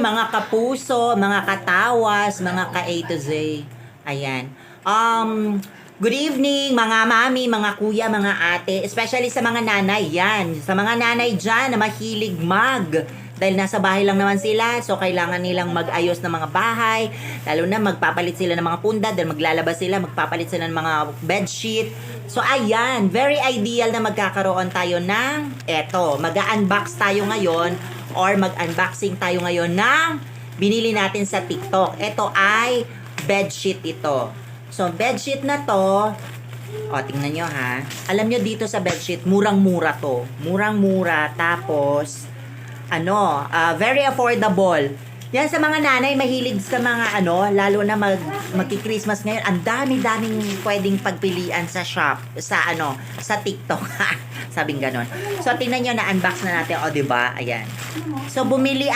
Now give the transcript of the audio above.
mga kapuso, mga katawas, mga ka-A to Z. Ayan. Good evening, mga mami, mga kuya, mga ate, especially sa mga nanay. Yan. Sa mga nanay dyan na mahilig dahil nasa bahay lang naman sila, so kailangan nilang mag-ayos ng mga bahay, lalo na magpapalit sila ng mga punda, dahil maglalabas sila, magpapalit sila ng mga bedsheet. So ayan, very ideal na magkakaroon tayo ng eto, mag-unbox tayo ngayon or mag-unboxing tayo ngayon ng binili natin sa TikTok. Ito ay bedsheet ito. So bedsheet na to, o, tingnan nyo ha. Alam nyo dito sa bedsheet, murang-mura to. Murang-mura, tapos very affordable. Yan sa mga nanay, mahilig sa mga lalo na magki-Christmas ngayon, ang dami-daming pwedeng pagpilian sa shop, sa TikTok. Sabing ganon. So, tingnan nyo, na-unbox na natin, o, diba? Ayan. So, bumili ako